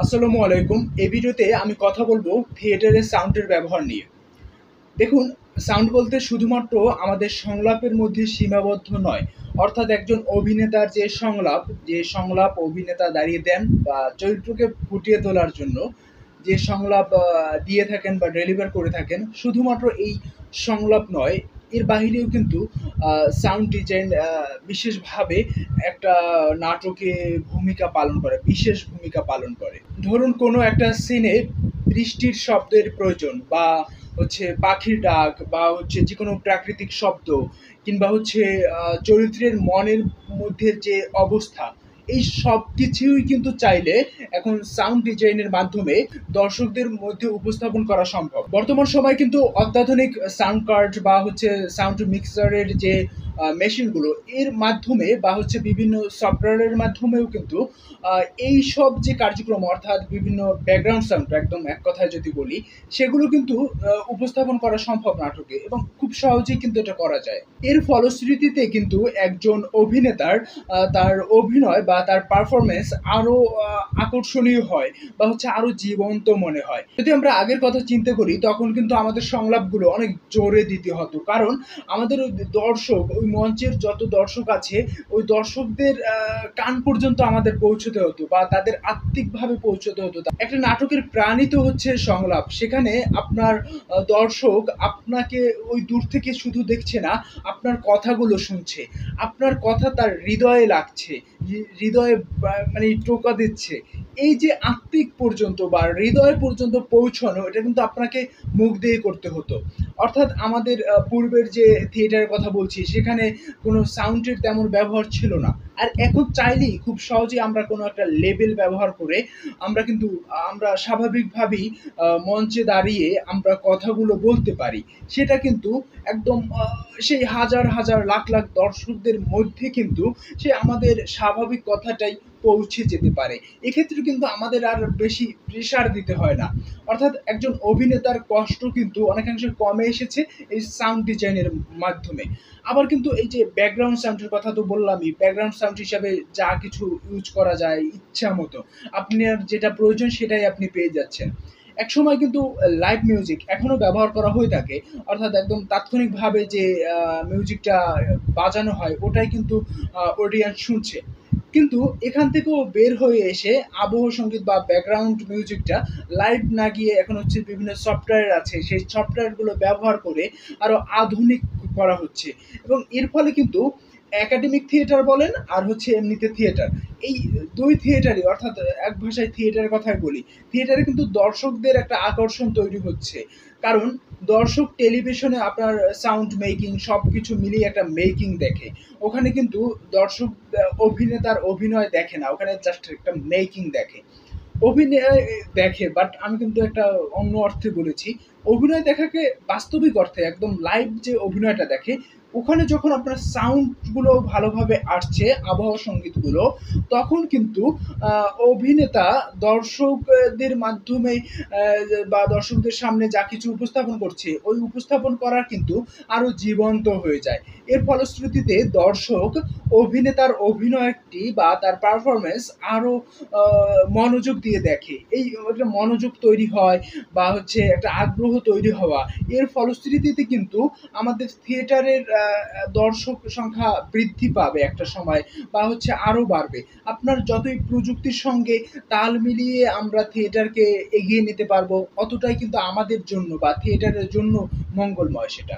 আসসালামু আলাইকুম। এই ভিডিওতে আমি কথা বলবো থিয়েটারের সাউন্ডের ব্যবহার নিয়ে। দেখুন, সাউন্ড বলতে শুধুমাত্র আমাদের সংলাপের মধ্যে সীমাবদ্ধ নয়। অর্থাৎ একজন অভিনেতার যে সংলাপ অভিনেতা দাঁড়িয়ে দেন বা চরিত্রকে ফুটিয়ে তোলার জন্য যে সংলাপ দিয়ে থাকেন বা ডেলিভার করে থাকেন, শুধুমাত্র এই সংলাপ নয়, এর বাহিরেও কিন্তু সাউন্ড ডিজাইন বিশেষভাবে একটা নাটকে ভূমিকা পালন করে, বিশেষ ভূমিকা পালন করে। ধরুন কোনো একটা সিনে বৃষ্টির শব্দের প্রয়োজন, বা হচ্ছে পাখির ডাক, বা হচ্ছে যেকোনো প্রাকৃতিক শব্দ, কিংবা হচ্ছে চরিত্রের মনের মধ্যে যে অবস্থা, এই সব কিছুই কিন্তু চাইলে এখন সাউন্ড ডিজাইনের মাধ্যমে দর্শকদের মধ্যে উপস্থাপন করা সম্ভব। বর্তমান সময়ে কিন্তু অত্যাধুনিক সাউন্ড কার্ড বা হচ্ছে সাউন্ড মিক্সারের যে মেশিনগুলো, এর মাধ্যমে বা হচ্ছে বিভিন্ন সফটওয়্যারের মাধ্যমেও কিন্তু এই সব যে কার্যক্রম, অর্থাৎ বিভিন্ন ব্যাকগ্রাউন্ড সাউন্ড, একদম এক কথায় যদি বলি, সেগুলো কিন্তু উপস্থাপন করা সম্ভব নাটকে, এবং খুব সহজেই কিন্তু এটা করা যায়। এর ফলশ্রুতিতে কিন্তু একজন অভিনেতার তার অভিনয় বা তার পারফরমেন্স আরো আকর্ষণীয় হয়, বা হচ্ছে আরো জীবন্ত মনে হয়। যদি আমরা আগের কথা চিন্তা করি, তখন কিন্তু আমাদের সংলাপগুলো অনেক জোরে দিতে হতো, কারণ আমাদের ওই দর্শক, ওই মঞ্চের যত দর্শক আছে, ওই দর্শকদের কান পর্যন্ত আমাদের পৌঁছতে হতো, বা তাদের আত্মিকভাবে পৌঁছতে হতো। একটা নাটকের প্রাণই তো হচ্ছে সংলাপ। সেখানে আপনার দর্শক আপনাকে ওই দূর থেকে শুধু দেখছে না, আপনার কথাগুলো শুনছে, আপনার কথা তার হৃদয়ে লাগছে, হৃদয়ে মানে টোকা দিচ্ছে। এই যে আত্মিক পর্যন্ত বা হৃদয় পর্যন্ত পৌঁছানো, এটা কিন্তু আপনাকে মুখ দিয়ে করতে হতো। অর্থাৎ আমাদের পূর্বের যে থিয়েটারের কথা বলছি, সেখানে কোনো সাউন্ডের তেমন ব্যবহার ছিল না। আর এখন চাইলেই খুব সহজেই আমরা কোনো একটা লেবেল ব্যবহার করে আমরা স্বাভাবিকভাবেই মঞ্চে দাঁড়িয়ে আমরা কথাগুলো বলতে পারি। সেটা কিন্তু একদম সেই হাজার হাজার লাখ লাখ দর্শকদের মধ্যে কিন্তু সে আমাদের স্বাভাবিক কথাটাই পৌঁছে যেতে পারে। এক্ষেত্রে কিন্তু আমাদের আর বেশি প্রেশার দিতে হয় না। অর্থাৎ একজন অভিনেতার কষ্ট কিন্তু অনেকাংশে কমে এসেছে এই সাউন্ড ডিজাইনের মাধ্যমে। আবার কিন্তু এই যে ব্যাকগ্রাউন্ড সাউন্ডের কথা তো বললামই, ব্যাকগ্রাউন্ড সাউন্ড হিসাবে যা কিছু ইউজ করা যায় ইচ্ছা মতো, আপনার যেটা প্রয়োজন সেটাই আপনি পেয়ে যাচ্ছেন। একসময় কিন্তু লাইভ মিউজিক এখনো ব্যবহার করা হয়ে থাকে। অর্থাৎ একদম তাৎক্ষণিকভাবে যে মিউজিকটা বাজানো হয়, ওটাই কিন্তু অডিয়েন্স শুনছে। কিন্তু এখান থেকেও বের হয়ে এসে আবহ সঙ্গীত বা ব্যাকগ্রাউন্ড মিউজিকটা লাইভ না গিয়ে এখন হচ্ছে বিভিন্ন সফটওয়্যার আছে, সেই সফটওয়্যারগুলো ব্যবহার করে আরো আধুনিক করা হচ্ছে। এবং এর ফলে কিন্তু একাডেমিক থিয়েটার বলেন আর হচ্ছে এমনিতে থিয়েটার, এই দুই থিয়েটারই, অর্থাৎ এক ভাষায় থিয়েটারের কথাই বলি, থিয়েটারে কিন্তু দর্শকদের একটা আকর্ষণ তৈরি হচ্ছে। কারণ দর্শক টেলিভিশনে আপনার সাউন্ড মেকিং সব কিছু মিলিয়ে একটা মেকিং দেখে। ওখানে কিন্তু দর্শক অভিনেতার অভিনয় দেখে না, ওখানে জাস্ট একটা মেকিং দেখে। অভিনয় দেখে, বাট আমি কিন্তু একটা অন্য অর্থে বলেছি। অভিনয় দেখাকে বাস্তবিক অর্থে একদম লাইভ যে অভিনয়টা দেখে, ওখানে যখন আপনার সাউন্ডগুলো ভালোভাবে আসছে, আবহাওয়া সঙ্গীতগুলো, তখন কিন্তু অভিনেতা দর্শকদের মাধ্যমে বা দর্শকদের সামনে যা কিছু উপস্থাপন করছে, ওই উপস্থাপন করার কিন্তু আরো জীবন্ত হয়ে যায়। এর ফলশ্রুতিতে দর্শক অভিনেতার অভিনয়টি বা তার পারফরমেন্স আরো মনোযোগ দিয়ে দেখে। এই একটা মনোযোগ তৈরি হয়, বা হচ্ছে একটা আগ্রহ তৈরি হওয়া, এর ফলশ্রুতিতে কিন্তু আমাদের থিয়েটারের দর্শক সংখ্যা বৃদ্ধি পাবে একটা সময়, বা হচ্ছে আরো বাড়বে। আপনার যতই প্রযুক্তির সঙ্গে তাল মিলিয়ে আমরা থিয়েটারকে এগিয়ে নিতে পারবো, অতটাই কিন্তু আমাদের জন্য বা থিয়েটারের জন্য মঙ্গলময় সেটা।